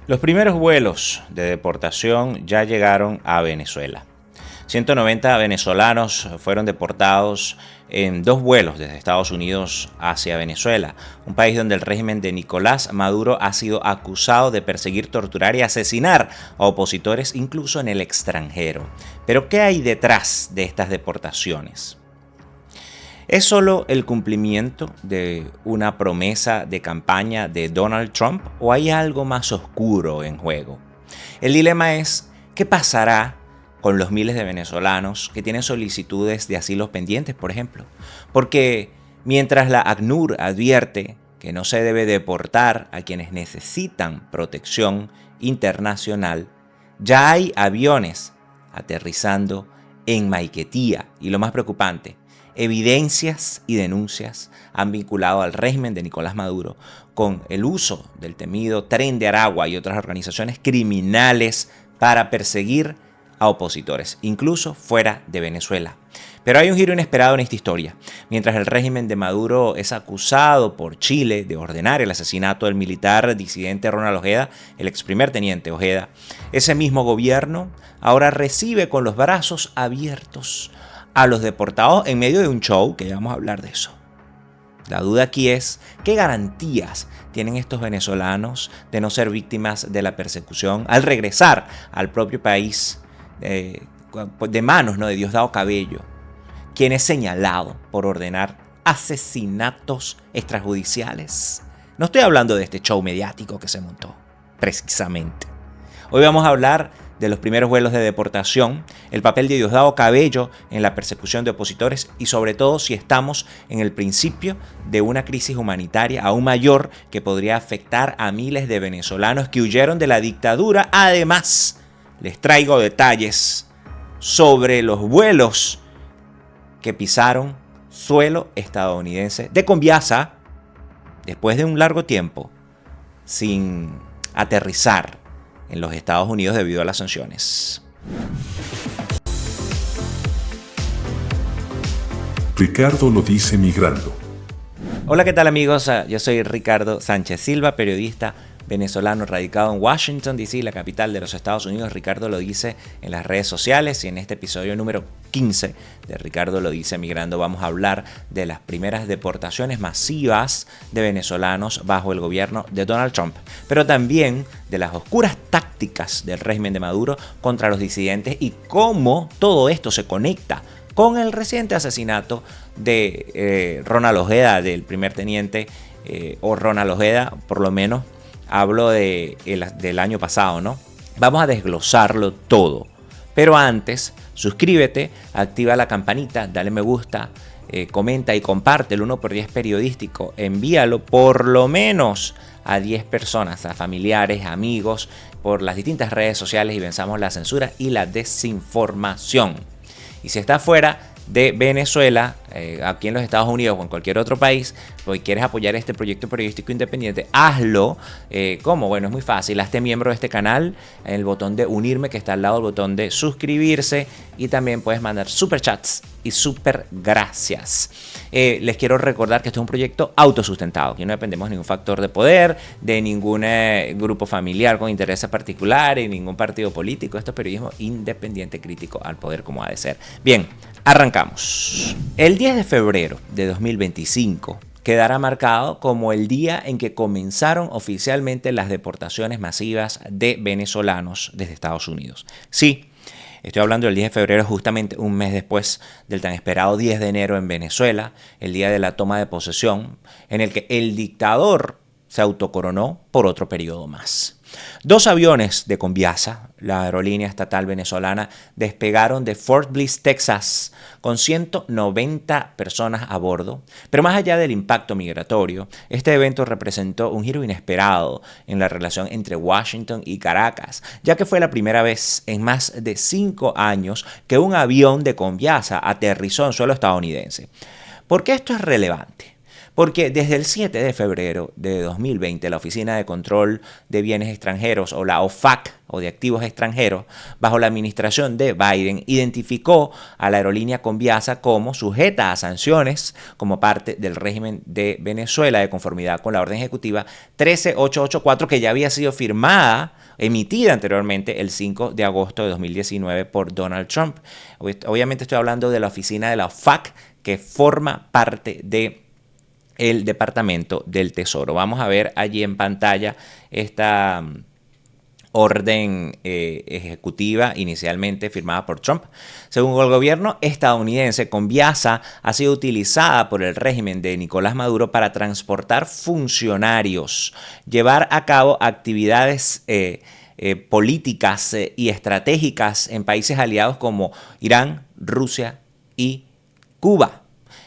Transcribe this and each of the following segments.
Los primeros vuelos de deportación ya llegaron a Venezuela. 190 venezolanos fueron deportados en 2 vuelos desde Estados Unidos hacia Venezuela, un país donde el régimen de Nicolás Maduro ha sido acusado de perseguir, torturar y asesinar a opositores incluso en el extranjero. Pero ¿qué hay detrás de estas deportaciones? ¿Es solo el cumplimiento de una promesa de campaña de Donald Trump o hay algo más oscuro en juego? El dilema es, ¿qué pasará con los miles de venezolanos que tienen solicitudes de asilo pendientes, por ejemplo? Porque mientras la ACNUR advierte que no se debe deportar a quienes necesitan protección internacional, ya hay aviones aterrizando en Maiquetía y lo más preocupante, evidencias y denuncias han vinculado al régimen de Nicolás Maduro con el uso del temido Tren de Aragua y otras organizaciones criminales para perseguir a opositores, incluso fuera de Venezuela. Pero hay un giro inesperado en esta historia. Mientras el régimen de Maduro es acusado por Chile de ordenar el asesinato del militar disidente Ronald Ojeda, el ex primer teniente Ojeda, ese mismo gobierno ahora recibe con los brazos abiertos a los deportados en medio de un show, que ya vamos a hablar de eso. La duda aquí es, ¿qué garantías tienen estos venezolanos de no ser víctimas de la persecución al regresar al propio país de manos, ¿no?, de Diosdado Cabello, quien es señalado por ordenar asesinatos extrajudiciales? No estoy hablando de este show mediático que se montó, precisamente. Hoy vamos a hablar de los primeros vuelos de deportación, el papel de Diosdado Cabello en la persecución de opositores y sobre todo si estamos en el principio de una crisis humanitaria aún mayor que podría afectar a miles de venezolanos que huyeron de la dictadura. Además, les traigo detalles sobre los vuelos que pisaron suelo estadounidense de Conviasa después de un largo tiempo sin aterrizar en los Estados Unidos debido a las sanciones. Ricardo lo dice migrando. Hola, ¿qué tal, amigos? Yo soy Ricardo Sánchez Silva, periodista venezolano radicado en Washington, D.C., la capital de los Estados Unidos. Ricardo lo dice en las redes sociales y en este episodio número 15 de Ricardo lo dice migrando vamos a hablar de las primeras deportaciones masivas de venezolanos bajo el gobierno de Donald Trump, pero también de las oscuras tácticas del régimen de Maduro contra los disidentes y cómo todo esto se conecta con el reciente asesinato de Ronald Ojeda, del primer teniente, o Ronald Ojeda, por lo menos hablo del año pasado, ¿no? Vamos a desglosarlo todo. Pero antes, suscríbete, activa la campanita, dale me gusta, comenta y comparte el 1x10 periodístico. Envíalo por lo menos a 10 personas, a familiares, amigos, por las distintas redes sociales y venzamos la censura y la desinformación. Y si estás fuera de Venezuela, aquí en los Estados Unidos o en cualquier otro país, pues quieres apoyar este proyecto periodístico independiente, hazlo. ¿Cómo? Bueno, es muy fácil. Hazte miembro de este canal en el botón de unirme que está al lado del botón de suscribirse y también puedes mandar superchats y super gracias. Les quiero recordar que esto es un proyecto autosustentado. Aquí no dependemos de ningún factor de poder, de ningún grupo familiar con intereses particulares, ningún partido político. Esto es periodismo independiente, crítico al poder como ha de ser. Bien, arrancamos. El 10 de febrero de 2025 quedará marcado como el día en que comenzaron oficialmente las deportaciones masivas de venezolanos desde Estados Unidos. Sí, estoy hablando del 10 de febrero, justamente un mes después del tan esperado 10 de enero en Venezuela, el día de la toma de posesión, en el que el dictador se autocoronó por otro periodo más. 2 aviones de Conviasa, la aerolínea estatal venezolana, despegaron de Fort Bliss, Texas, con 190 personas a bordo. Pero más allá del impacto migratorio, este evento representó un giro inesperado en la relación entre Washington y Caracas, ya que fue la primera vez en más de 5 años que un avión de Conviasa aterrizó en suelo estadounidense. ¿Por qué esto es relevante? Porque desde el 7 de febrero de 2020, la Oficina de Control de Bienes Extranjeros, o la OFAC, o de Activos Extranjeros, bajo la administración de Biden, identificó a la aerolínea Conviasa como sujeta a sanciones como parte del régimen de Venezuela, de conformidad con la orden ejecutiva 13884, que ya había sido firmada emitida anteriormente el 5 de agosto de 2019 por Donald Trump. Obviamente estoy hablando de la oficina de la OFAC, que forma parte de el Departamento del Tesoro. Vamos a ver allí en pantalla esta orden ejecutiva inicialmente firmada por Trump. Según el gobierno estadounidense, Conviasa ha sido utilizada por el régimen de Nicolás Maduro para transportar funcionarios, llevar a cabo actividades políticas y estratégicas en países aliados como Irán, Rusia y Cuba.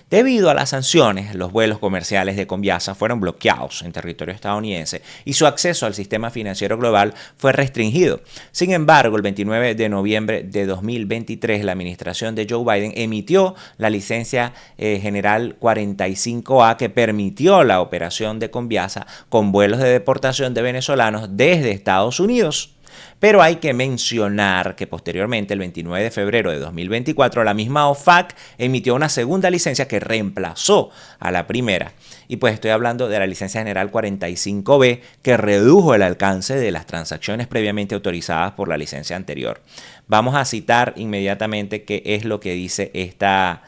Debido a las sanciones, los vuelos comerciales de Conviasa fueron bloqueados en territorio estadounidense y su acceso al sistema financiero global fue restringido. Sin embargo, el 29 de noviembre de 2023, la administración de Joe Biden emitió la licencia general 45A que permitió la operación de Conviasa con vuelos de deportación de venezolanos desde Estados Unidos. Pero hay que mencionar que posteriormente, el 29 de febrero de 2024, la misma OFAC emitió una segunda licencia que reemplazó a la primera. Y pues estoy hablando de la licencia general 45B, que redujo el alcance de las transacciones previamente autorizadas por la licencia anterior. Vamos a citar inmediatamente qué es lo que dice esta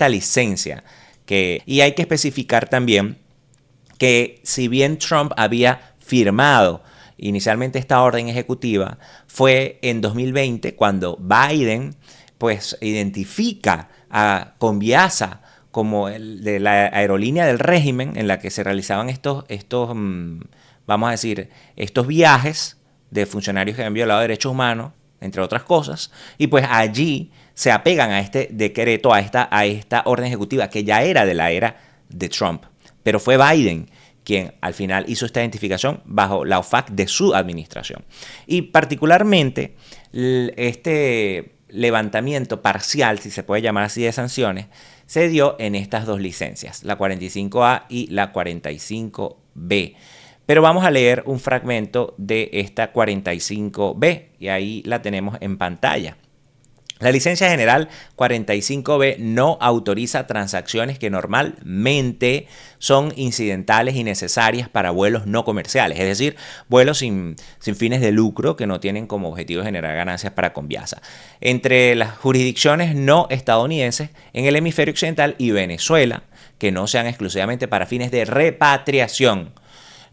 licencia. Y hay que especificar también que si bien Trump había firmado inicialmente esta orden ejecutiva, fue en 2020 cuando Biden pues identifica a Conviasa como de la aerolínea del régimen en la que se realizaban estos viajes de funcionarios que habían violado derechos humanos, entre otras cosas, y pues allí se apegan a este decreto, a esta orden ejecutiva que ya era de la era de Trump, pero fue Biden quien al final hizo esta identificación bajo la OFAC de su administración. Y particularmente este levantamiento parcial, si se puede llamar así, de sanciones, se dio en estas dos licencias, la 45A y la 45B. Pero vamos a leer un fragmento de esta 45B y ahí la tenemos en pantalla. La licencia general 45B no autoriza transacciones que normalmente son incidentales y necesarias para vuelos no comerciales, es decir, vuelos sin fines de lucro que no tienen como objetivo generar ganancias para Conviasa. Entre las jurisdicciones no estadounidenses en el hemisferio occidental y Venezuela, que no sean exclusivamente para fines de repatriación,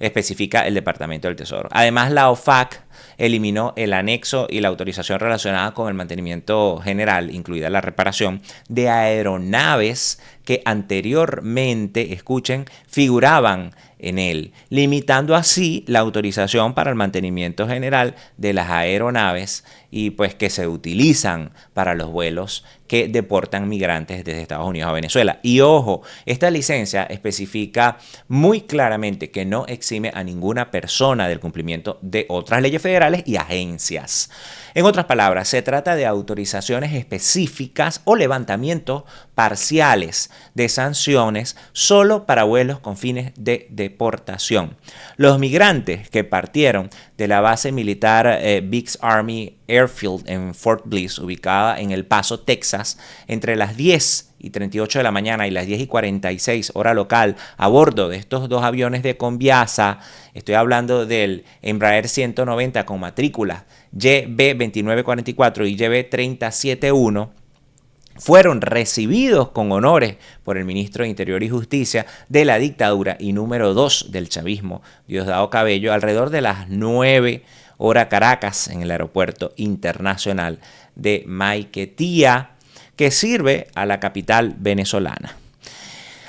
especifica el Departamento del Tesoro. Además, la OFAC eliminó el anexo y la autorización relacionada con el mantenimiento general, incluida la reparación, de aeronaves que anteriormente, escuchen, figuraban en él, limitando así la autorización para el mantenimiento general de las aeronaves y pues que se utilizan para los vuelos que deportan migrantes desde Estados Unidos a Venezuela. Y ojo, esta licencia especifica muy claramente que no exime a ninguna persona del cumplimiento de otras leyes federales y agencias. En otras palabras, se trata de autorizaciones específicas o levantamientos parciales de sanciones solo para vuelos con fines de deportación. Los migrantes que partieron de la base militar Biggs Army Airfield en Fort Bliss, ubicada en El Paso, Texas, entre las 10:38 de la mañana y las 10:46 hora local, a bordo de estos dos aviones de Conviasa. Estoy hablando del Embraer 190 con matrículas YB2944 y YB3071. Fueron recibidos con honores por el ministro de Interior y Justicia de la dictadura y número 2 del chavismo, Diosdado Cabello, alrededor de las 9 hora Caracas, en el aeropuerto internacional de Maiquetía, que sirve a la capital venezolana.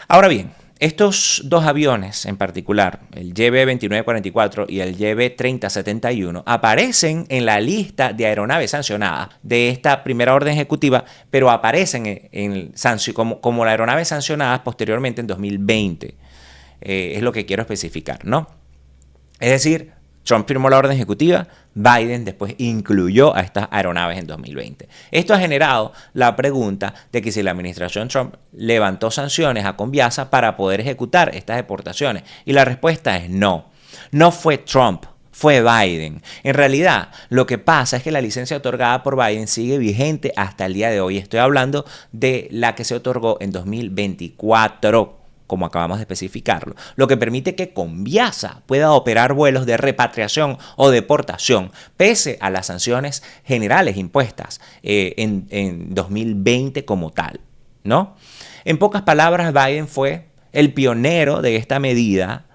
Ahora bien, estos dos aviones en particular, el YB2944 y el YB3071, aparecen en la lista de aeronaves sancionadas de esta primera orden ejecutiva, pero aparecen como la aeronave sancionada posteriormente en 2020. Es lo que quiero especificar, ¿no? Es decir, Trump firmó la orden ejecutiva, Biden después incluyó a estas aeronaves en 2020. Esto ha generado la pregunta de que si la administración Trump levantó sanciones a Conviasa para poder ejecutar estas deportaciones. Y la respuesta es no. No fue Trump, fue Biden. En realidad, lo que pasa es que la licencia otorgada por Biden sigue vigente hasta el día de hoy. Estoy hablando de la que se otorgó en 2024. como acabamos de especificarlo, lo que permite que Conviasa pueda operar vuelos de repatriación o deportación, pese a las sanciones generales impuestas en 2020 como tal, ¿no? En pocas palabras, Biden fue el pionero de esta medida,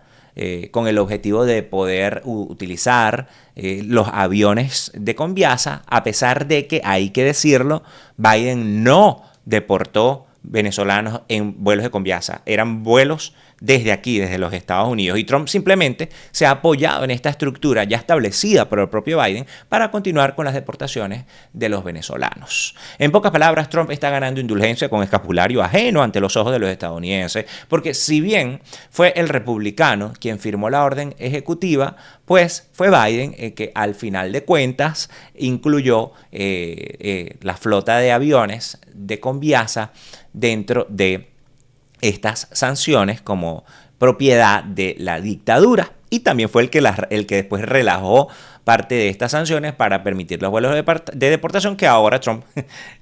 con el objetivo de poder utilizar los aviones de Conviasa, a pesar de que, hay que decirlo, Biden no deportó venezolanos en vuelos de Conviasa. Eran vuelos desde aquí, desde los Estados Unidos. Y Trump simplemente se ha apoyado en esta estructura ya establecida por el propio Biden para continuar con las deportaciones de los venezolanos. En pocas palabras, Trump está ganando indulgencia con escapulario ajeno ante los ojos de los estadounidenses, porque si bien fue el republicano quien firmó la orden ejecutiva, pues fue Biden que al final de cuentas incluyó la flota de aviones de Conviasa dentro de estas sanciones como propiedad de la dictadura, y también fue el que después relajó parte de estas sanciones para permitir los vuelos de deportación que ahora Trump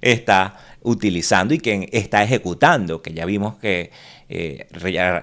está utilizando y que está ejecutando, que ya vimos que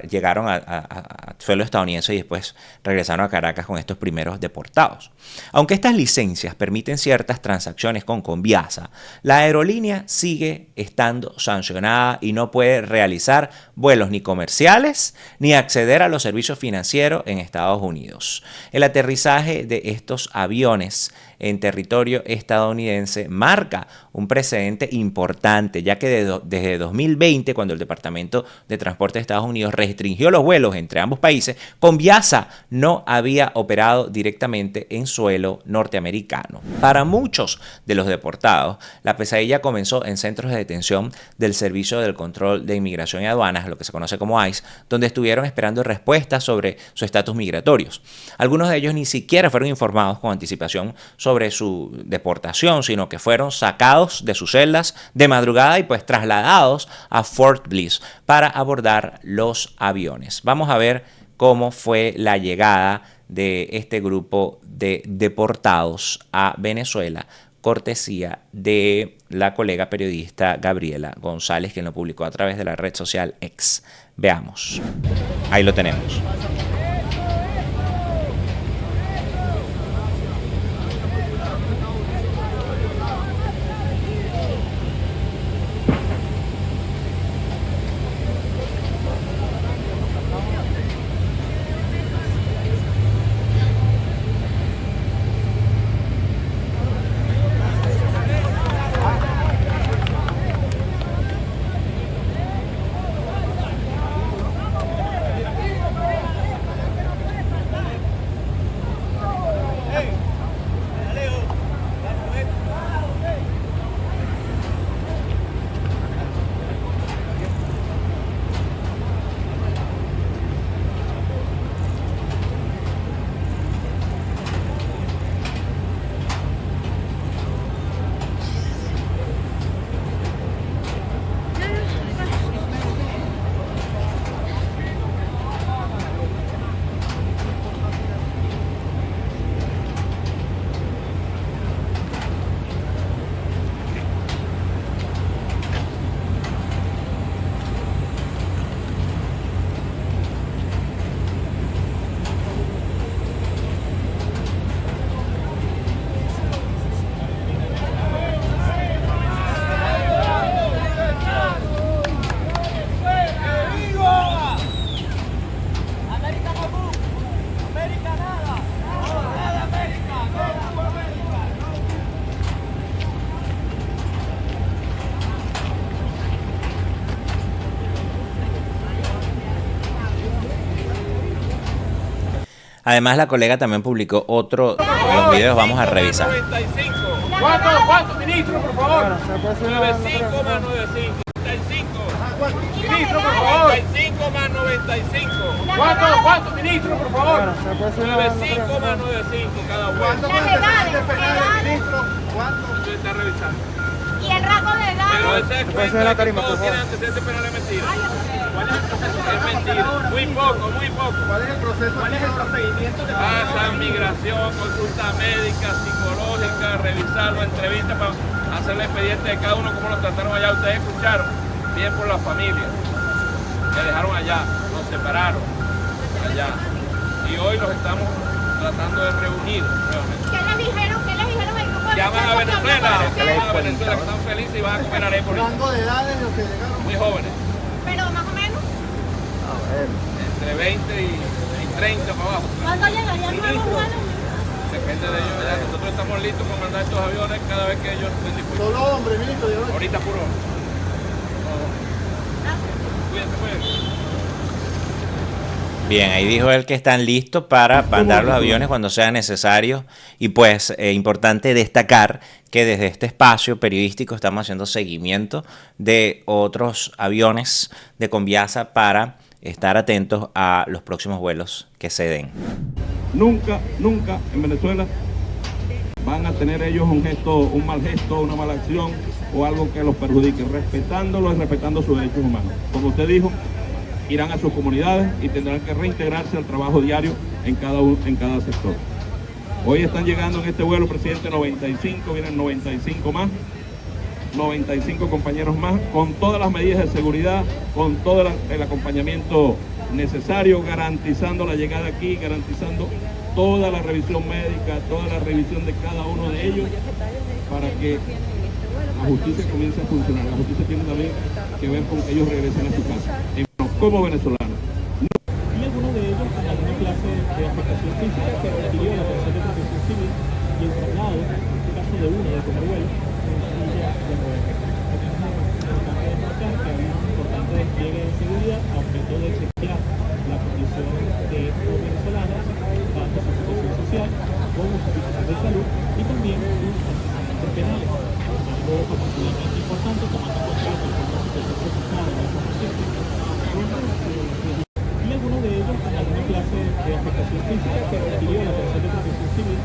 llegaron a suelo estadounidense y después regresaron a Caracas con estos primeros deportados. Aunque estas licencias permiten ciertas transacciones con Conviasa, la aerolínea sigue estando sancionada y no puede realizar vuelos ni comerciales ni acceder a los servicios financieros en Estados Unidos. El aterrizaje de estos aviones en territorio estadounidense marca un precedente importante, ya que desde 2020, cuando el Departamento de Transporte de Estados Unidos restringió los vuelos entre ambos países, Conviasa no había operado directamente en suelo norteamericano. Para muchos de los deportados, la pesadilla comenzó en centros de detención del Servicio del Control de Inmigración y Aduanas, lo que se conoce como ICE, donde estuvieron esperando respuestas sobre su estatus migratorios. Algunos de ellos ni siquiera fueron informados con anticipación sobre su deportación, sino que fueron sacados de sus celdas de madrugada y pues trasladados a Fort Bliss para abordar los aviones. Vamos a ver cómo fue la llegada de este grupo de deportados a Venezuela, cortesía de la colega periodista Gabriela González, quien lo publicó a través de la red social X. Veamos. Ahí lo tenemos. Además, la colega también publicó otro de los videos, vamos a revisar. ¿Cuánto, ministro, por favor? 95 más 95. 95. Ministro, por favor. 95 más 95. ¿Cuánto, ministro, por favor? 95 más 95 cada uno. ¿Cuánto con antecedentes penales, ministro? ¿Cuánto? Usted está revisando. ¿Y el rango de edad? Pero ese es cuenta que todos tienen antecedentes penales mentira. ¿Cuál es el proceso? Es mentira. Muy poco, muy poco. ¿Cuál es el proceso? ¿Cuál es el procedimiento? Pasan migración, consulta médica, psicológica, revisarlo, entrevista para hacer el expediente de cada uno, como lo trataron allá. Ustedes escucharon. Bien por la familia. que dejaron allá, nos separaron allá. Y hoy los estamos tratando de reunir nuevamente. ¿Qué les dijeron? ¿Qué les dijeron al grupo de Llaman a muchachos que Venezuela, hablan con llaman a ustedes? Venezuela que están felices y van a comer arepa ahorita. ¿Rango de edades los que llegaron? Muy jóvenes, Pero más o menos, entre 20 y 30 para abajo. ¿cuándo llegarían nuevos vuelos? Depende de ellos. Ya nosotros estamos listos para mandar estos aviones cada vez que ellos estén dispuestos. Solo hombres, ministro, de hoy. Ahorita puro. Cuídense, pues. Bien, ahí dijo él que están listos para mandar los aviones cuando sea necesario. Y pues importante destacar que desde este espacio periodístico estamos haciendo seguimiento de otros aviones de Conviasa para estar atentos a los próximos vuelos que se den. Nunca en Venezuela van a tener ellos un mal gesto, una mala acción o algo que los perjudique, respetándolos y respetando sus derechos humanos. Como usted dijo, irán a sus comunidades y tendrán que reintegrarse al trabajo diario en cada sector. Hoy están llegando en este vuelo, presidente, 95, vienen 95 más, 95 compañeros más, con todas las medidas de seguridad, con todo el acompañamiento necesario, garantizando la llegada aquí, garantizando toda la revisión médica, toda la revisión de cada uno de ellos, para que la justicia comience a funcionar. La justicia tiene también que ver con que ellos regresen a su casa, como venezolanos. Y algunos de ellos con alguna clase de afectación física que requirió la atención de protección civil y el traslado, en este caso de uno de primer vuelo, en silla de ruedas. Es importante destacar que hay un importante despliegue de seguridad a objeto de chequear la condición de estos venezolanos, tanto su situación social como su situación de salud y también sus antecedentes penales. Algo particularmente importante, tomando en cuenta que la situación procesada de estos pacientes y algunos de ellos con alguna clase de afectación física que requirió la atención de protección civil.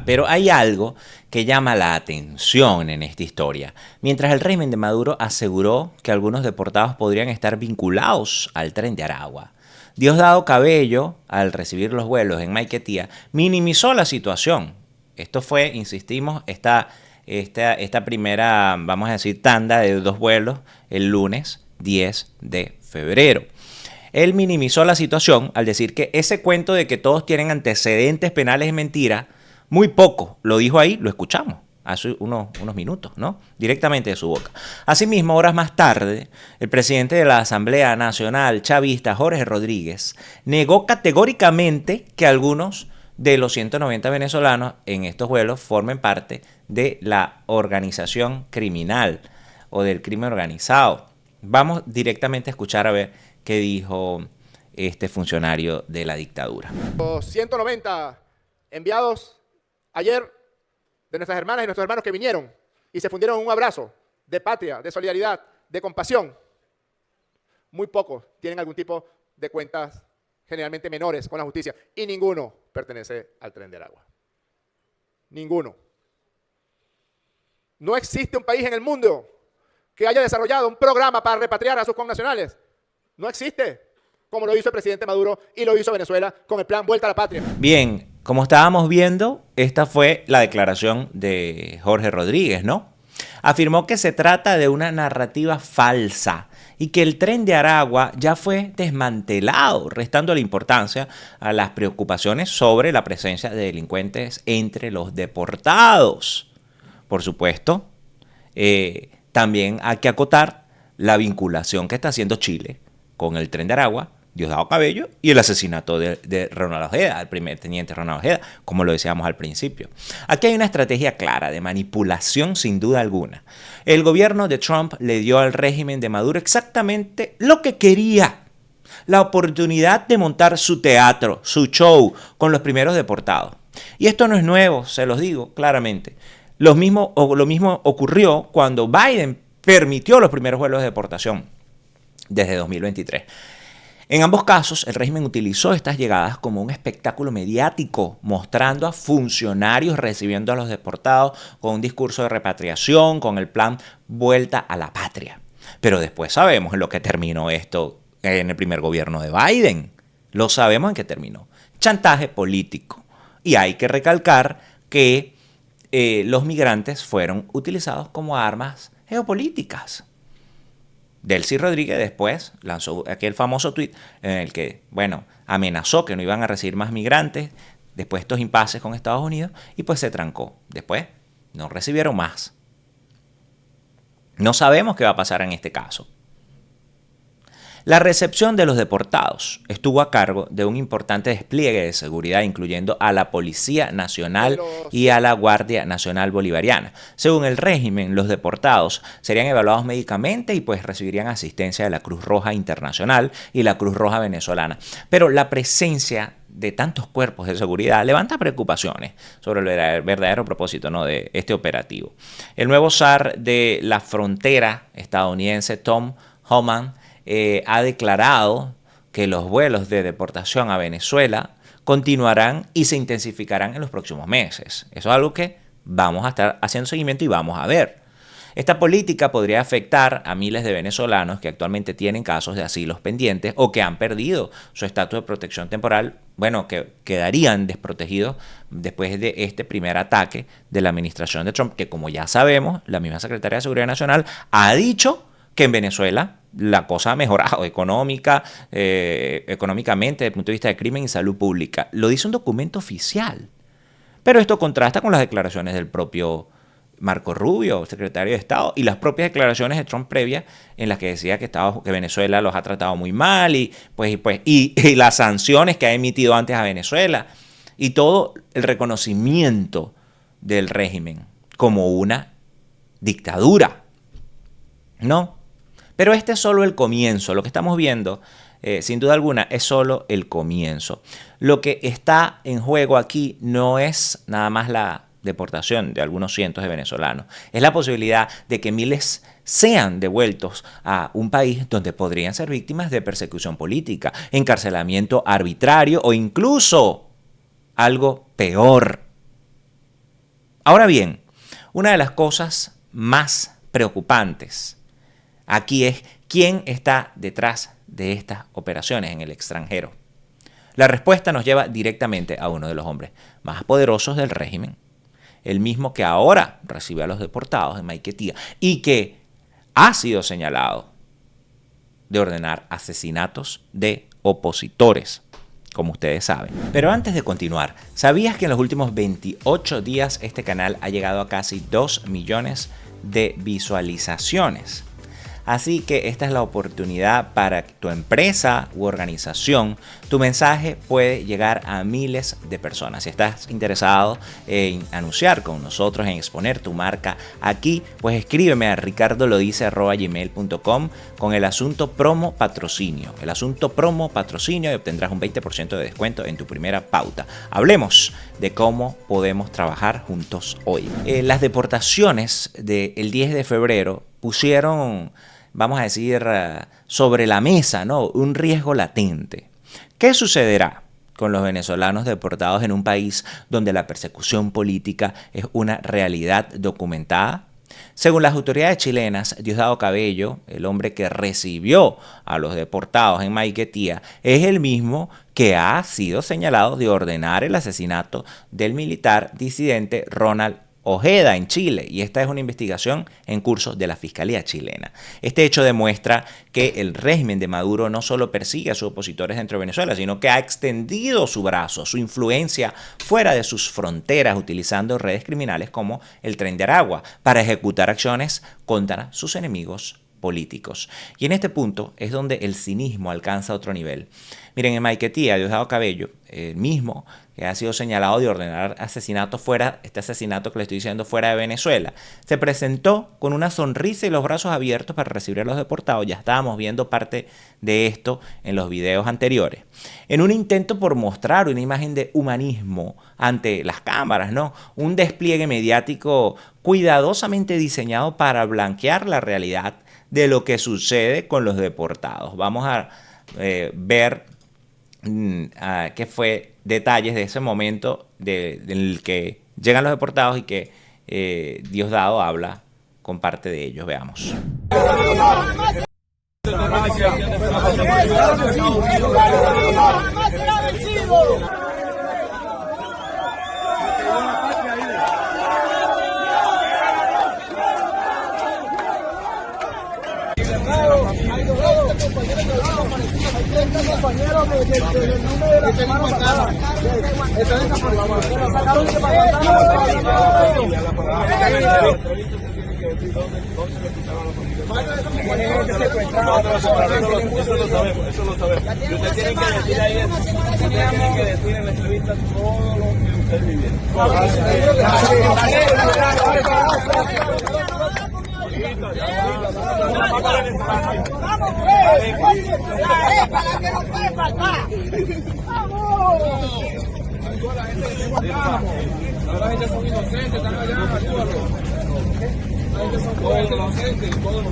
Pero hay algo que llama la atención en esta historia. Mientras el régimen de Maduro aseguró que algunos deportados podrían estar vinculados al Tren de Aragua, Diosdado Cabello, al recibir los vuelos en Maiquetía, minimizó la situación. Esto fue, insistimos, esta primera, vamos a decir, tanda de 2 vuelos el lunes 10 de febrero. Él minimizó la situación al decir que ese cuento de que todos tienen antecedentes penales es mentira. Muy poco, lo dijo ahí, lo escuchamos hace unos minutos, ¿no? Directamente de su boca. Asimismo, horas más tarde, el presidente de la Asamblea Nacional chavista, Jorge Rodríguez, negó categóricamente que algunos de los 190 venezolanos en estos vuelos formen parte de la organización criminal o del crimen organizado. Vamos directamente a escuchar a ver qué dijo este funcionario de la dictadura. Los 190 enviados ayer de nuestras hermanas y nuestros hermanos que vinieron y se fundieron en un abrazo de patria, de solidaridad, de compasión, muy pocos tienen algún tipo de cuentas generalmente menores con la justicia y ninguno pertenece al Tren de Aragua. Ninguno. No existe un país en el mundo que haya desarrollado un programa para repatriar a sus connacionales. No existe, como lo hizo el presidente Maduro y lo hizo Venezuela con el plan Vuelta a la Patria. Bien, como estábamos viendo, esta fue la declaración de Jorge Rodríguez, ¿no? Afirmó que se trata de una narrativa falsa y que el Tren de Aragua ya fue desmantelado, restando la importancia a las preocupaciones sobre la presencia de delincuentes entre los deportados. Por supuesto, también hay que acotar la vinculación que está haciendo Chile con el Tren de Aragua, Diosdado Cabello y el asesinato de Ronald Ojeda, el primer teniente Ronald Ojeda, como lo decíamos al principio. Aquí hay una estrategia clara de manipulación sin duda alguna. El gobierno de Trump le dio al régimen de Maduro exactamente lo que quería: la oportunidad de montar su teatro, su show con los primeros deportados. Y esto no es nuevo, se los digo claramente. Lo mismo ocurrió cuando Biden permitió los primeros vuelos de deportación desde 2023. En ambos casos, el régimen utilizó estas llegadas como un espectáculo mediático, mostrando a funcionarios recibiendo a los deportados con un discurso de repatriación, con el plan Vuelta a la Patria. Pero después sabemos en lo que terminó esto en el primer gobierno de Biden. Lo sabemos en qué terminó. Chantaje político. Y hay que recalcar que los migrantes fueron utilizados como armas geopolíticas. Delcy Rodríguez después lanzó aquel famoso tuit en el que, bueno, amenazó que no iban a recibir más migrantes después de estos impases con Estados Unidos y pues se trancó. Después no recibieron más. No sabemos qué va a pasar en este caso. La recepción de los deportados estuvo a cargo de un importante despliegue de seguridad, incluyendo a la Policía Nacional y a la Guardia Nacional Bolivariana. Según el régimen, los deportados serían evaluados médicamente y pues recibirían asistencia de la Cruz Roja Internacional y la Cruz Roja Venezolana. Pero la presencia de tantos cuerpos de seguridad levanta preocupaciones sobre el verdadero propósito, ¿no?, de este operativo. El nuevo zar de la frontera estadounidense, Tom Homan, ha declarado que los vuelos de deportación a Venezuela continuarán y se intensificarán en los próximos meses. Eso es algo que vamos a estar haciendo seguimiento y vamos a ver. Esta política podría afectar a miles de venezolanos que actualmente tienen casos de asilos pendientes o que han perdido su estatus de protección temporal, bueno, que quedarían desprotegidos después de este primer ataque de la administración de Trump, que como ya sabemos, la misma Secretaría de Seguridad Nacional ha dicho que en Venezuela la cosa ha mejorado económicamente desde el punto de vista de crimen y salud pública. Lo dice un documento oficial. Pero esto contrasta con las declaraciones del propio Marco Rubio, secretario de Estado, y las propias declaraciones de Trump previas en las que decía que Venezuela los ha tratado muy mal y las sanciones que ha emitido antes a Venezuela y todo el reconocimiento del régimen como una dictadura. ¿No? Pero este es solo el comienzo. Lo que estamos viendo, sin duda alguna, es solo el comienzo. Lo que está en juego aquí no es nada más la deportación de algunos cientos de venezolanos. Es la posibilidad de que miles sean devueltos a un país donde podrían ser víctimas de persecución política, encarcelamiento arbitrario o incluso algo peor. Ahora bien, una de las cosas más preocupantes aquí es quién está detrás de estas operaciones en el extranjero. La respuesta nos lleva directamente a uno de los hombres más poderosos del régimen, el mismo que ahora recibe a los deportados en Maiquetía y que ha sido señalado de ordenar asesinatos de opositores, como ustedes saben. Pero antes de continuar, ¿sabías que en los últimos 28 días este canal ha llegado a casi 2 millones de visualizaciones? Así que esta es la oportunidad para tu empresa u organización. Tu mensaje puede llegar a miles de personas. Si estás interesado en anunciar con nosotros, en exponer tu marca aquí, pues escríbeme a ricardolodice@gmail.com con el asunto promo patrocinio. El asunto promo patrocinio y obtendrás un 20% de descuento en tu primera pauta. Hablemos de cómo podemos trabajar juntos hoy. Las deportaciones del 10 de febrero pusieron, vamos a decir, sobre la mesa, ¿no?, un riesgo latente. ¿Qué sucederá con los venezolanos deportados en un país donde la persecución política es una realidad documentada? Según las autoridades chilenas, Diosdado Cabello, el hombre que recibió a los deportados en Maiquetía, es el mismo que ha sido señalado de ordenar el asesinato del militar disidente Ronald Ojeda en Chile, y esta es una investigación en curso de la Fiscalía chilena. Este hecho demuestra que el régimen de Maduro no solo persigue a sus opositores dentro de Venezuela, sino que ha extendido su brazo, su influencia fuera de sus fronteras, utilizando redes criminales como el Tren de Aragua para ejecutar acciones contra sus enemigos políticos. Y en este punto es donde el cinismo alcanza otro nivel. Miren, en Maiquetía, Diosdado Cabello, el mismo que ha sido señalado de ordenar asesinato este asesinato que le estoy diciendo fuera de Venezuela, se presentó con una sonrisa y los brazos abiertos para recibir a los deportados. Ya estábamos viendo parte de esto en los videos anteriores. En un intento por mostrar una imagen de humanismo ante las cámaras, ¿no?, un despliegue mediático cuidadosamente diseñado para blanquear la realidad de lo que sucede con los deportados. Vamos a ver qué fue detalles de ese momento del que llegan los deportados y que Diosdado habla con parte de ellos. Veamos. el número de la semana pasada. Esta es la sacaron de Eso lo sabemos. Y ustedes tienen que decir ahí, tienen que decir en la entrevista todo lo que ustedes vivieron. La gente son inocentes, están allá, ayúdalo. La gente son todos inocentes y todos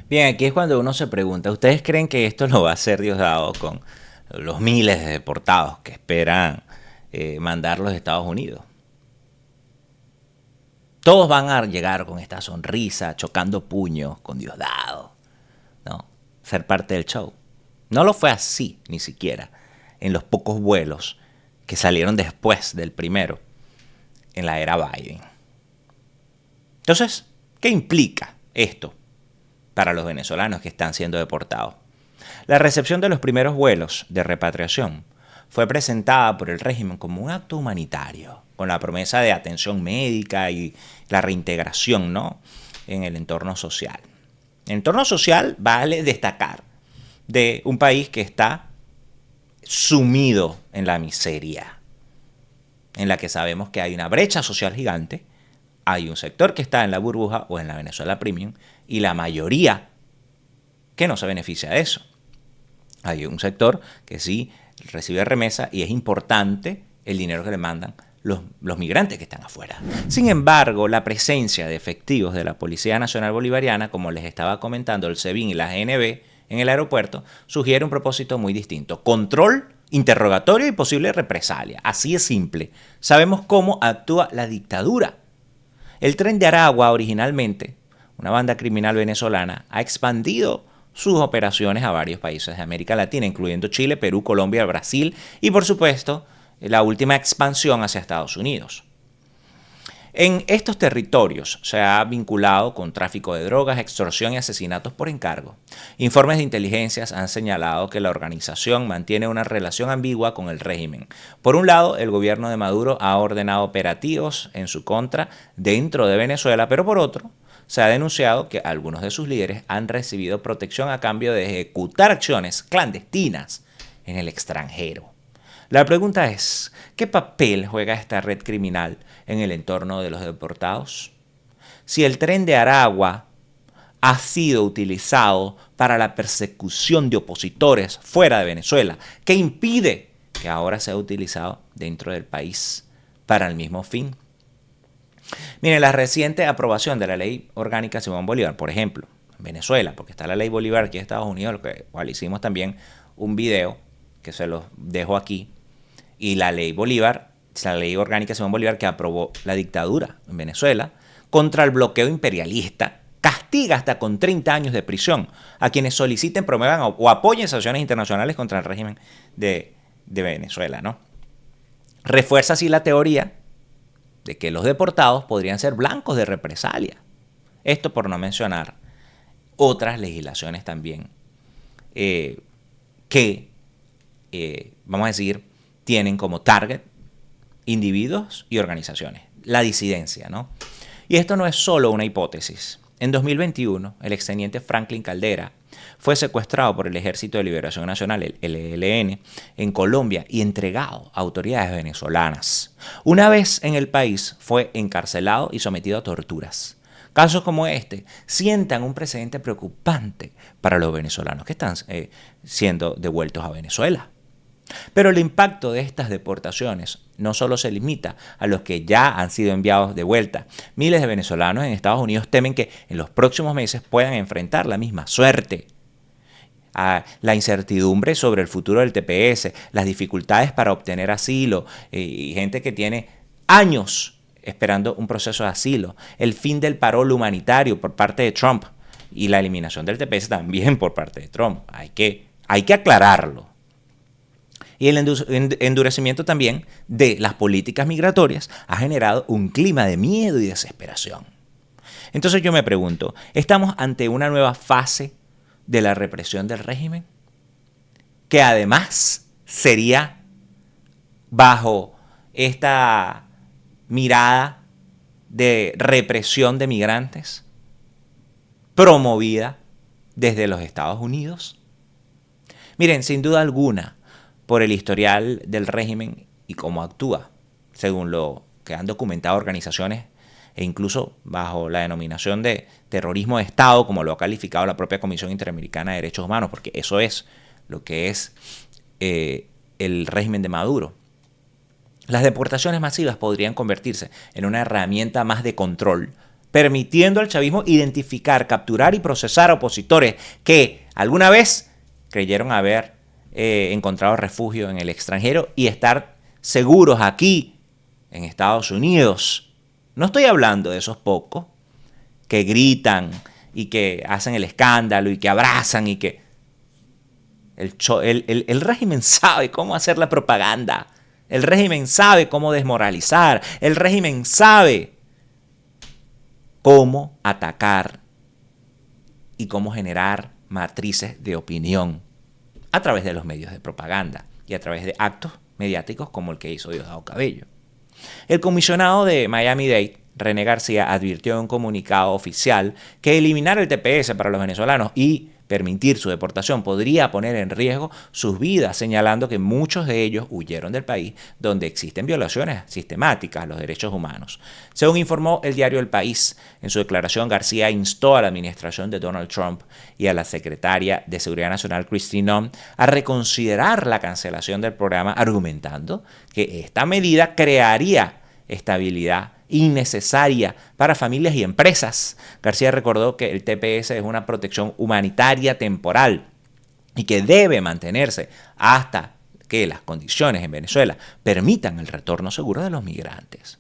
Bien, aquí es cuando uno se pregunta, ¿ustedes creen que esto lo va a hacer Diosdado con los miles de deportados que esperan mandarlos a Estados Unidos? Todos van a llegar con esta sonrisa, chocando puños con Diosdado, ¿no? Ser parte del show. No lo fue así, ni siquiera, en los pocos vuelos que salieron después del primero en la era Biden. Entonces, ¿qué implica esto para los venezolanos que están siendo deportados? La recepción de los primeros vuelos de repatriación fue presentada por el régimen como un acto humanitario, con la promesa de atención médica y la reintegración, ¿no?, en el entorno social. El entorno social vale destacar de un país que está sumido en la miseria, en la que sabemos que hay una brecha social gigante, hay un sector que está en la burbuja o en la Venezuela Premium y la mayoría que no se beneficia de eso. Hay un sector que sí recibe remesa y es importante el dinero que le mandan los migrantes que están afuera. Sin embargo, la presencia de efectivos de la Policía Nacional Bolivariana, como les estaba comentando, el SEBIN y la GNB en el aeropuerto, sugiere un propósito muy distinto: control, interrogatorio y posible represalia. Así es simple. Sabemos cómo actúa la dictadura. El Tren de Aragua, originalmente una banda criminal venezolana, ha expandido sus operaciones a varios países de América Latina, incluyendo Chile, Perú, Colombia, Brasil y, por supuesto, la última expansión hacia Estados Unidos. En estos territorios se ha vinculado con tráfico de drogas, extorsión y asesinatos por encargo. Informes de inteligencias han señalado que la organización mantiene una relación ambigua con el régimen. Por un lado, el gobierno de Maduro ha ordenado operativos en su contra dentro de Venezuela, pero por otro, se ha denunciado que algunos de sus líderes han recibido protección a cambio de ejecutar acciones clandestinas en el extranjero. La pregunta es, ¿qué papel juega esta red criminal en el entorno de los deportados? Si el Tren de Aragua ha sido utilizado para la persecución de opositores fuera de Venezuela, ¿qué impide que ahora sea utilizado dentro del país para el mismo fin? Miren, la reciente aprobación de la Ley Orgánica Simón Bolívar, por ejemplo, en Venezuela, porque está la Ley Bolívar aquí en Estados Unidos, lo cual hicimos también un video que se los dejo aquí, y la Ley Bolívar, la Ley Orgánica Simón Bolívar que aprobó la dictadura en Venezuela contra el bloqueo imperialista, castiga hasta con 30 años de prisión a quienes soliciten, promuevan o apoyen sanciones internacionales contra el régimen de Venezuela, ¿no? Refuerza así la teoría de que los deportados podrían ser blancos de represalia. Esto por no mencionar otras legislaciones también que, vamos a decir, tienen como target individuos y organizaciones. La disidencia, ¿no? Y esto no es solo una hipótesis. En 2021, el exteniente Franklin Caldera fue secuestrado por el Ejército de Liberación Nacional, el ELN, en Colombia y entregado a autoridades venezolanas. Una vez en el país, fue encarcelado y sometido a torturas. Casos como este sientan un precedente preocupante para los venezolanos que están siendo devueltos a Venezuela. Pero el impacto de estas deportaciones no solo se limita a los que ya han sido enviados de vuelta. Miles de venezolanos en Estados Unidos temen que en los próximos meses puedan enfrentar la misma suerte. La incertidumbre sobre el futuro del TPS, las dificultades para obtener asilo y gente que tiene años esperando un proceso de asilo, el fin del parol humanitario por parte de Trump y la eliminación del TPS también por parte de Trump. Hay que aclararlo. Y el endurecimiento también de las políticas migratorias ha generado un clima de miedo y desesperación. Entonces yo me pregunto, ¿estamos ante una nueva fase de la represión del régimen? Que además sería bajo esta mirada de represión de migrantes promovida desde los Estados Unidos. Miren, sin duda alguna, por el historial del régimen y cómo actúa, según lo que han documentado organizaciones e incluso bajo la denominación de terrorismo de Estado, como lo ha calificado la propia Comisión Interamericana de Derechos Humanos, porque eso es lo que es el régimen de Maduro. Las deportaciones masivas podrían convertirse en una herramienta más de control, permitiendo al chavismo identificar, capturar y procesar a opositores que alguna vez creyeron haber encontrado refugio en el extranjero y estar seguros aquí en Estados Unidos. No estoy hablando de esos pocos que gritan y que hacen el escándalo y que abrazan y que... El régimen sabe cómo hacer la propaganda. El régimen sabe cómo desmoralizar. El régimen sabe cómo atacar y cómo generar matrices de opinión a través de los medios de propaganda y a través de actos mediáticos como el que hizo Diosdado Cabello. El comisionado de Miami-Dade, René García, advirtió en un comunicado oficial que eliminar el TPS para los venezolanos y permitir su deportación podría poner en riesgo sus vidas, señalando que muchos de ellos huyeron del país donde existen violaciones sistemáticas a los derechos humanos. Según informó el diario El País, en su declaración García instó a la administración de Donald Trump y a la secretaria de Seguridad Nacional Kristi Noem a reconsiderar la cancelación del programa, argumentando que esta medida crearía estabilidad innecesaria para familias y empresas. García recordó que el TPS es una protección humanitaria temporal y que debe mantenerse hasta que las condiciones en Venezuela permitan el retorno seguro de los migrantes.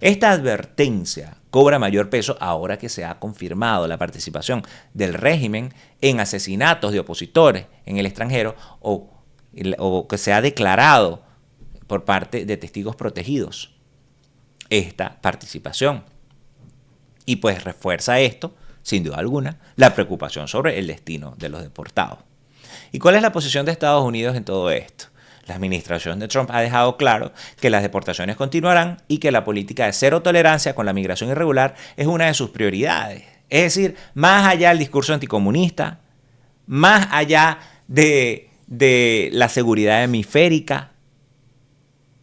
Esta advertencia cobra mayor peso ahora que se ha confirmado la participación del régimen en asesinatos de opositores en el extranjero o que se ha declarado por parte de testigos protegidos esta participación. Y pues refuerza esto, sin duda alguna, la preocupación sobre el destino de los deportados. ¿Y cuál es la posición de Estados Unidos en todo esto? La administración de Trump ha dejado claro que las deportaciones continuarán y que la política de cero tolerancia con la migración irregular es una de sus prioridades. Es decir, más allá del discurso anticomunista, más allá de la seguridad hemisférica,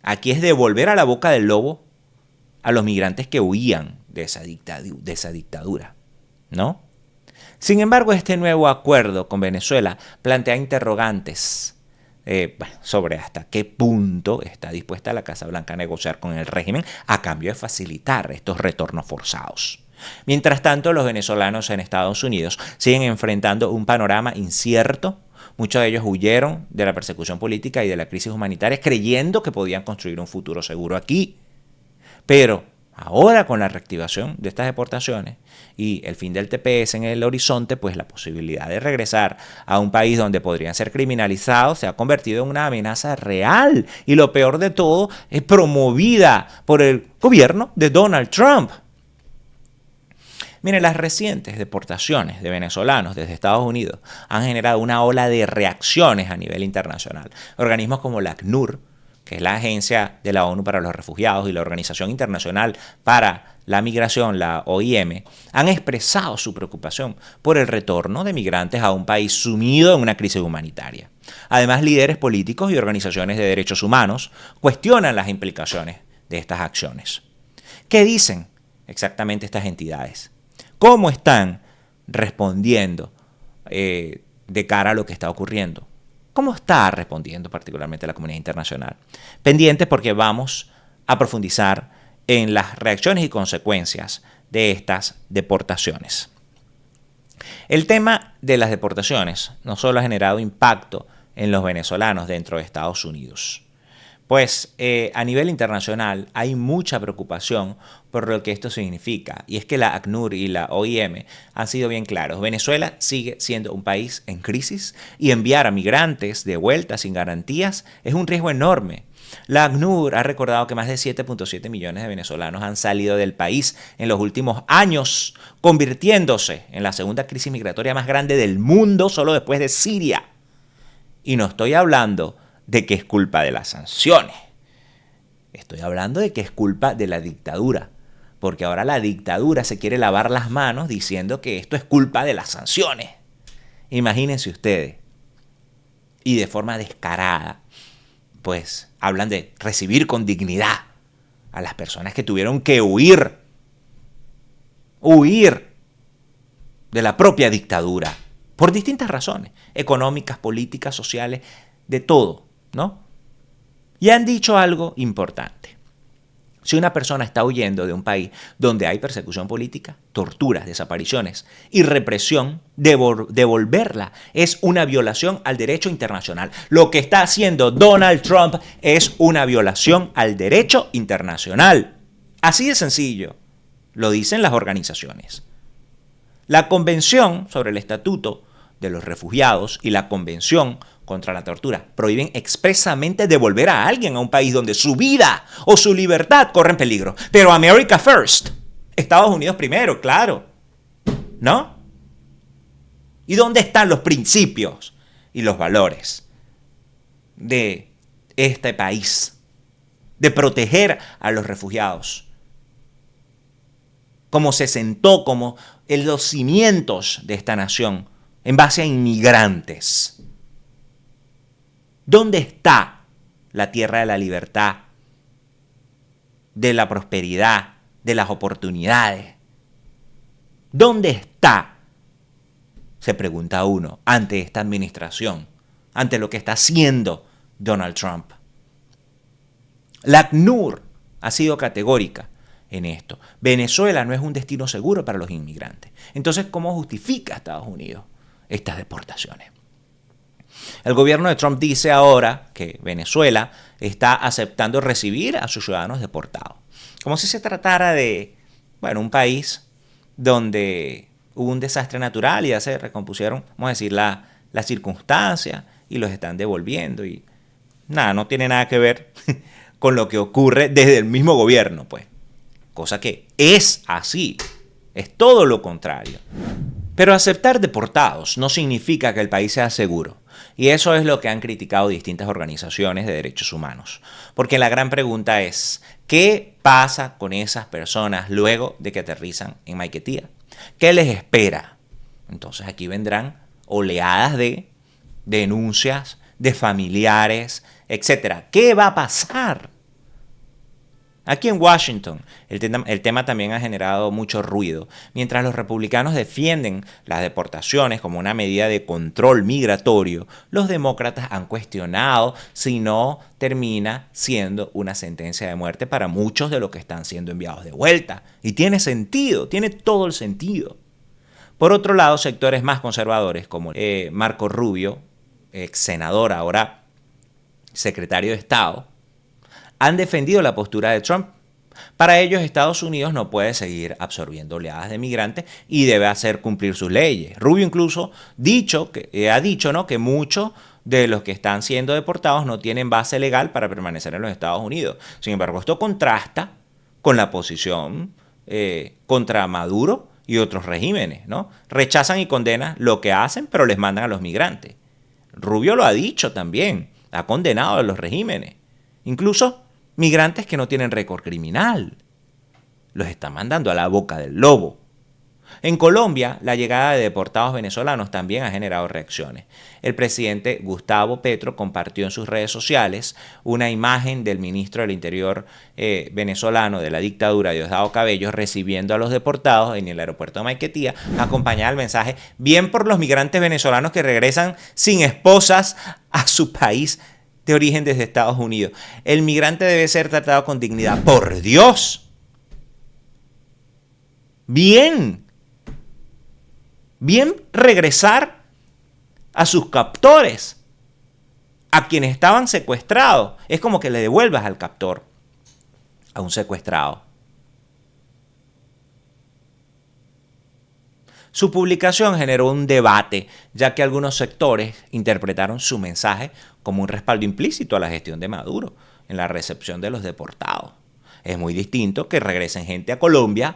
aquí es devolver a la boca del lobo a los migrantes que huían de esa dictadura, ¿no? Sin embargo, este nuevo acuerdo con Venezuela plantea interrogantes sobre hasta qué punto está dispuesta la Casa Blanca a negociar con el régimen a cambio de facilitar estos retornos forzados. Mientras tanto, los venezolanos en Estados Unidos siguen enfrentando un panorama incierto. Muchos de ellos huyeron de la persecución política y de la crisis humanitaria creyendo que podían construir un futuro seguro aquí. Pero ahora con la reactivación de estas deportaciones y el fin del TPS en el horizonte, pues la posibilidad de regresar a un país donde podrían ser criminalizados se ha convertido en una amenaza real. Y lo peor de todo es promovida por el gobierno de Donald Trump. Miren, las recientes deportaciones de venezolanos desde Estados Unidos han generado una ola de reacciones a nivel internacional. Organismos como la ACNUR, que es la Agencia de la ONU para los Refugiados, y la Organización Internacional para la Migración, la OIM, han expresado su preocupación por el retorno de migrantes a un país sumido en una crisis humanitaria. Además, líderes políticos y organizaciones de derechos humanos cuestionan las implicaciones de estas acciones. ¿Qué dicen exactamente estas entidades? ¿Cómo están respondiendo de cara a lo que está ocurriendo? ¿Cómo está respondiendo particularmente la comunidad internacional? Pendientes porque vamos a profundizar en las reacciones y consecuencias de estas deportaciones. El tema de las deportaciones no solo ha generado impacto en los venezolanos dentro de Estados Unidos, Pues a nivel internacional hay mucha preocupación por lo que esto significa. Y es que la ACNUR y la OIM han sido bien claros. Venezuela sigue siendo un país en crisis y enviar a migrantes de vuelta sin garantías es un riesgo enorme. La ACNUR ha recordado que más de 7.7 millones de venezolanos han salido del país en los últimos años, convirtiéndose en la segunda crisis migratoria más grande del mundo, solo después de Siria. Y no estoy hablando de que es culpa de las sanciones. Estoy hablando de que es culpa de la dictadura. Porque ahora la dictadura se quiere lavar las manos diciendo que esto es culpa de las sanciones. Imagínense ustedes. Y de forma descarada, pues hablan de recibir con dignidad a las personas que tuvieron que huir de la propia dictadura. Por distintas razones. Económicas, políticas, sociales, de todo, ¿no? Y han dicho algo importante. Si una persona está huyendo de un país donde hay persecución política, torturas, desapariciones y represión, devolverla es una violación al derecho internacional. Lo que está haciendo Donald Trump es una violación al derecho internacional. Así de sencillo, lo dicen las organizaciones. La Convención sobre el Estatuto de los Refugiados y la Convención contra la Tortura prohíben expresamente devolver a alguien a un país donde su vida o su libertad corren peligro. Pero America First, Estados Unidos primero, claro, ¿no? ¿Y dónde están los principios y los valores de este país? De proteger a los refugiados. Como se sentó como en los cimientos de esta nación, en base a inmigrantes. ¿Dónde está la tierra de la libertad, de la prosperidad, de las oportunidades? ¿Dónde está? Se pregunta uno ante esta administración, ante lo que está haciendo Donald Trump. La ACNUR ha sido categórica en esto. Venezuela no es un destino seguro para los inmigrantes. Entonces, ¿cómo justifica Estados Unidos estas deportaciones? El gobierno de Trump dice ahora que Venezuela está aceptando recibir a sus ciudadanos deportados. Como si se tratara de, un país donde hubo un desastre natural y ya se recompusieron, vamos a decir, las circunstancias y los están devolviendo. Y nada, no tiene nada que ver con lo que ocurre desde el mismo gobierno, pues. Cosa que es así, es todo lo contrario. Pero aceptar deportados no significa que el país sea seguro. Y eso es lo que han criticado distintas organizaciones de derechos humanos. Porque la gran pregunta es, ¿qué pasa con esas personas luego de que aterrizan en Maiquetía? ¿Qué les espera? Entonces aquí vendrán oleadas de denuncias de familiares, etc. ¿Qué va a pasar? Aquí en Washington, el tema también ha generado mucho ruido. Mientras los republicanos defienden las deportaciones como una medida de control migratorio, los demócratas han cuestionado si no termina siendo una sentencia de muerte para muchos de los que están siendo enviados de vuelta. Y tiene sentido, tiene todo el sentido. Por otro lado, sectores más conservadores como Marco Rubio, ex senador, ahora secretario de Estado, han defendido la postura de Trump. Para ellos, Estados Unidos no puede seguir absorbiendo oleadas de migrantes y debe hacer cumplir sus leyes. Rubio incluso ha dicho, ¿no?, que muchos de los que están siendo deportados no tienen base legal para permanecer en los Estados Unidos. Sin embargo, esto contrasta con la posición contra Maduro y otros regímenes, ¿no? Rechazan y condenan lo que hacen, pero les mandan a los migrantes. Rubio lo ha dicho también, ha condenado a los regímenes. Incluso migrantes que no tienen récord criminal. Los están mandando a la boca del lobo. En Colombia, la llegada de deportados venezolanos también ha generado reacciones. El presidente Gustavo Petro compartió en sus redes sociales una imagen del ministro del Interior venezolano de la dictadura, Diosdado Cabello, recibiendo a los deportados en el aeropuerto de Maiquetía, acompañada del mensaje: bien por los migrantes venezolanos que regresan sin esposas a su país de origen desde Estados Unidos. El migrante debe ser tratado con dignidad. ¡Por Dios! Bien regresar a sus captores, a quienes estaban secuestrados. Es como que le devuelvas al captor a un secuestrado. Su publicación generó un debate, ya que algunos sectores interpretaron su mensaje como un respaldo implícito a la gestión de Maduro en la recepción de los deportados. Es muy distinto que regresen gente a Colombia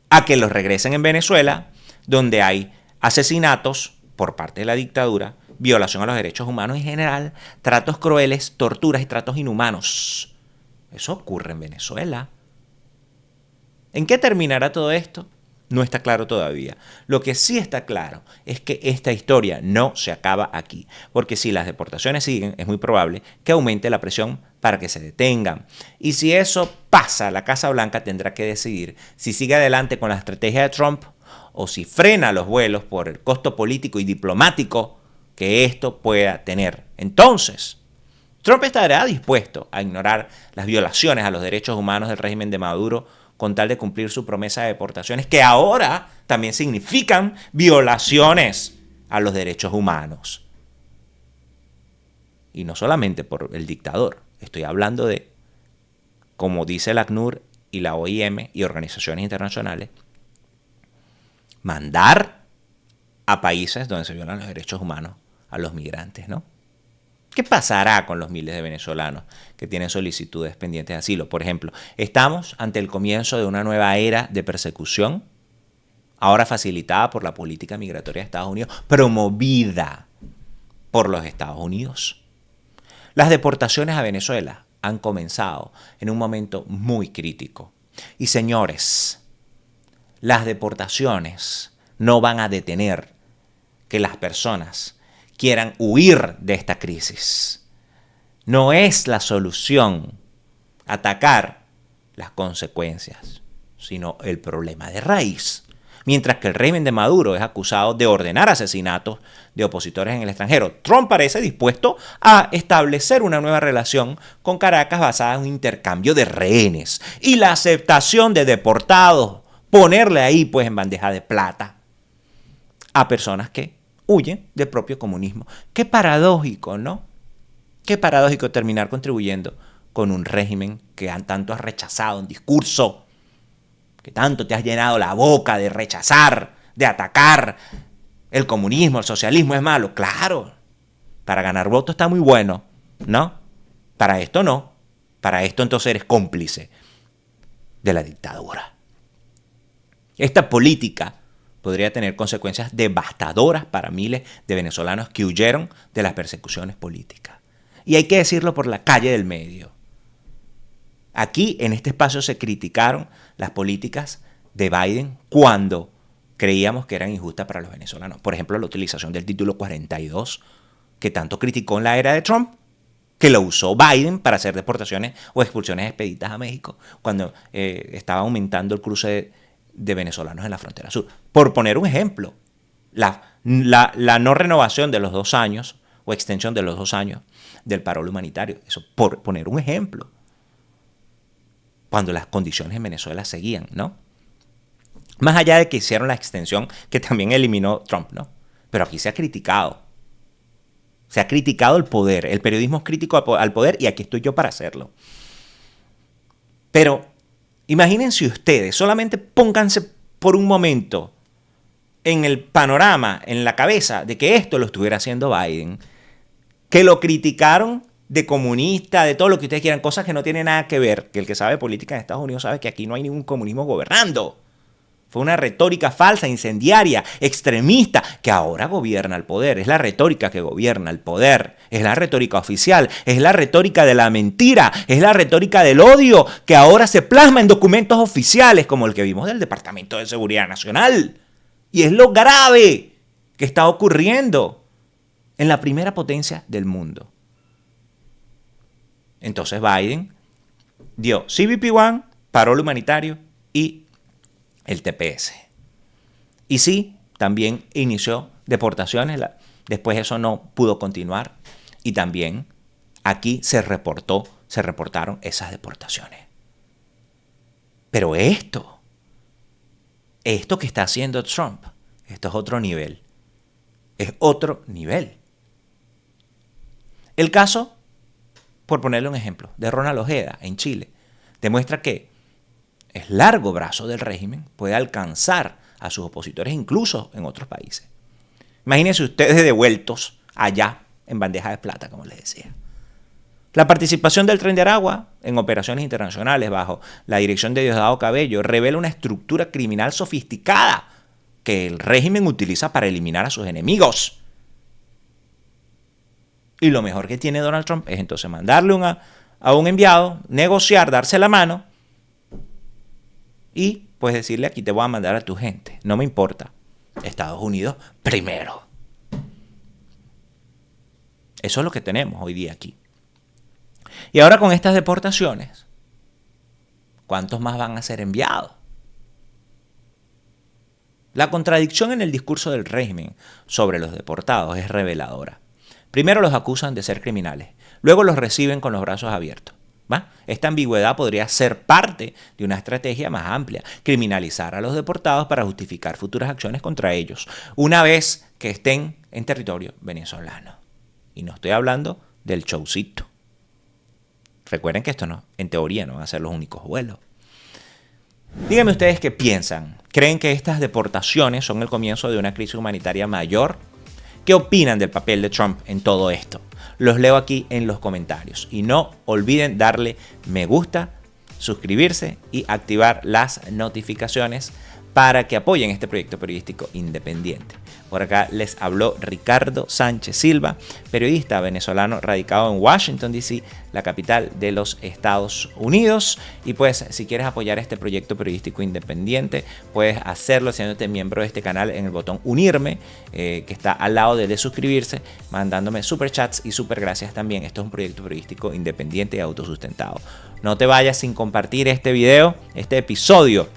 a que los regresen en Venezuela, donde hay asesinatos por parte de la dictadura, violación a los derechos humanos en general, tratos crueles, torturas y tratos inhumanos. Eso ocurre en Venezuela. ¿En qué terminará todo esto? No está claro todavía. Lo que sí está claro es que esta historia no se acaba aquí, porque si las deportaciones siguen, es muy probable que aumente la presión para que se detengan. Y si eso pasa, la Casa Blanca tendrá que decidir si sigue adelante con la estrategia de Trump o si frena los vuelos por el costo político y diplomático que esto pueda tener. Entonces, Trump estará dispuesto a ignorar las violaciones a los derechos humanos del régimen de Maduro con tal de cumplir su promesa de deportaciones, que ahora también significan violaciones a los derechos humanos. Y no solamente por el dictador, estoy hablando de, como dice el ACNUR y la OIM y organizaciones internacionales, mandar a países donde se violan los derechos humanos a los migrantes, ¿no? ¿Qué pasará con los miles de venezolanos que tienen solicitudes pendientes de asilo? Por ejemplo, estamos ante el comienzo de una nueva era de persecución, ahora facilitada por la política migratoria de Estados Unidos, promovida por los Estados Unidos. Las deportaciones a Venezuela han comenzado en un momento muy crítico. Y señores, las deportaciones no van a detener que las personas quieran huir de esta crisis. No es la solución atacar las consecuencias, sino el problema de raíz. Mientras que el régimen de Maduro es acusado de ordenar asesinatos de opositores en el extranjero, Trump parece dispuesto a establecer una nueva relación con Caracas basada en un intercambio de rehenes y la aceptación de deportados, ponerle ahí pues en bandeja de plata a personas que huyen del propio comunismo. Qué paradójico, ¿no? Qué paradójico terminar contribuyendo con un régimen que tanto has rechazado en discurso, que tanto te has llenado la boca de rechazar, de atacar. El comunismo, el socialismo es malo. Claro, para ganar votos está muy bueno, ¿no? Para esto no. Para esto entonces eres cómplice de la dictadura. Esta política podría tener consecuencias devastadoras para miles de venezolanos que huyeron de las persecuciones políticas. Y hay que decirlo por la calle del medio. Aquí, en este espacio, se criticaron las políticas de Biden cuando creíamos que eran injustas para los venezolanos. Por ejemplo, la utilización del título 42, que tanto criticó en la era de Trump, que lo usó Biden para hacer deportaciones o expulsiones expeditas a México, cuando estaba aumentando el cruce de venezolanos en la frontera sur. Por poner un ejemplo, la no renovación de los 2 años o extensión de los 2 años del parol humanitario, eso por poner un ejemplo, cuando las condiciones en Venezuela seguían, ¿no? Más allá de que hicieron la extensión que también eliminó Trump, ¿no? Pero aquí se ha criticado. Se ha criticado el poder, el periodismo es crítico al poder y aquí estoy yo para hacerlo. Pero imagínense ustedes, solamente pónganse por un momento en el panorama, en la cabeza de que esto lo estuviera haciendo Biden, que lo criticaron de comunista, de todo lo que ustedes quieran, cosas que no tienen nada que ver, que el que sabe política en Estados Unidos sabe que aquí no hay ningún comunismo gobernando. Fue una retórica falsa, incendiaria, extremista, que ahora gobierna el poder. Es la retórica que gobierna el poder. Es la retórica oficial. Es la retórica de la mentira. Es la retórica del odio que ahora se plasma en documentos oficiales como el que vimos del Departamento de Seguridad Nacional. Y es lo grave que está ocurriendo en la primera potencia del mundo. Entonces Biden dio CBP-1, parol humanitario y el TPS. Y sí, también inició deportaciones, después eso no pudo continuar y también aquí se reportaron esas deportaciones. Pero esto que está haciendo Trump, esto es otro nivel. Es otro nivel. El caso, por ponerle un ejemplo, de Ronald Ojeda en Chile, demuestra que el largo brazo del régimen puede alcanzar a sus opositores incluso en otros países. Imagínense ustedes devueltos allá en bandeja de plata, como les decía. La participación del Tren de Aragua en operaciones internacionales bajo la dirección de Diosdado Cabello revela una estructura criminal sofisticada que el régimen utiliza para eliminar a sus enemigos. Y lo mejor que tiene Donald Trump es entonces mandarle a un enviado, negociar, darse la mano y pues decirle: aquí te voy a mandar a tu gente, no me importa, Estados Unidos primero. Eso es lo que tenemos hoy día aquí. Y ahora con estas deportaciones, ¿cuántos más van a ser enviados? La contradicción en el discurso del régimen sobre los deportados es reveladora. Primero los acusan de ser criminales, luego los reciben con los brazos abiertos. ¿Va? Esta ambigüedad podría ser parte de una estrategia más amplia, criminalizar a los deportados para justificar futuras acciones contra ellos, una vez que estén en territorio venezolano. Y no estoy hablando del showcito. Recuerden que esto no, en teoría no van a ser los únicos vuelos. Díganme ustedes qué piensan. ¿Creen que estas deportaciones son el comienzo de una crisis humanitaria mayor? ¿Qué opinan del papel de Trump en todo esto? Los leo aquí en los comentarios. Y no olviden darle me gusta, suscribirse y activar las notificaciones para que apoyen este proyecto periodístico independiente. Por acá les habló Ricardo Sánchez Silva, periodista venezolano radicado en Washington, D.C., la capital de los Estados Unidos. Y pues si quieres apoyar este proyecto periodístico independiente, puedes hacerlo haciéndote miembro de este canal en el botón unirme, que está al lado de suscribirse, mandándome superchats y super gracias también. Esto es un proyecto periodístico independiente y autosustentado. No te vayas sin compartir este video, este episodio.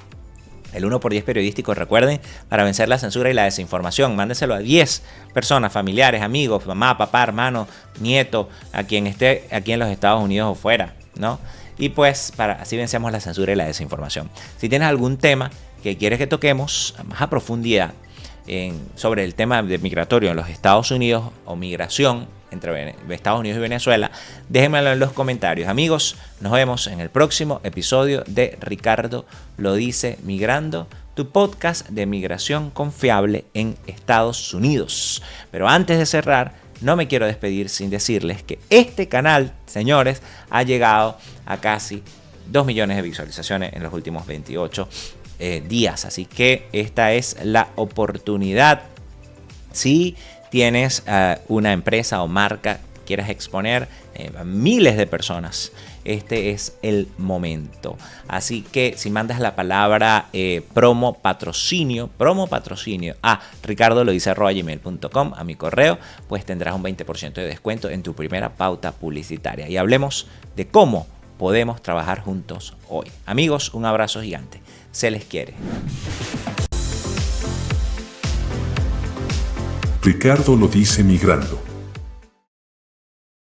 El 1x10 periodístico, recuerden, para vencer la censura y la desinformación. Mándenselo a 10 personas, familiares, amigos, mamá, papá, hermano, nieto, a quien esté aquí en los Estados Unidos o fuera, ¿no? Y pues así vencemos la censura y la desinformación. Si tienes algún tema que quieres que toquemos más a profundidad sobre el tema de migratorio en los Estados Unidos o migración entre Estados Unidos y Venezuela, déjenmelo en los comentarios. Amigos, nos vemos en el próximo episodio de Ricardo lo dice migrando, tu podcast de migración confiable en Estados Unidos. Pero antes de cerrar, no me quiero despedir sin decirles que este canal, señores, ha llegado a casi 2 millones de visualizaciones en los últimos 28 días. Así que esta es la oportunidad. Si tienes una empresa o marca, quieras exponer a miles de personas, este es el momento. Así que si mandas la palabra promo patrocinio a ricardolodice@gmail.com, a mi correo, pues tendrás un 20% de descuento en tu primera pauta publicitaria. Y hablemos de cómo podemos trabajar juntos hoy. Amigos, un abrazo gigante. Se les quiere. Ricardo lo dice migrando.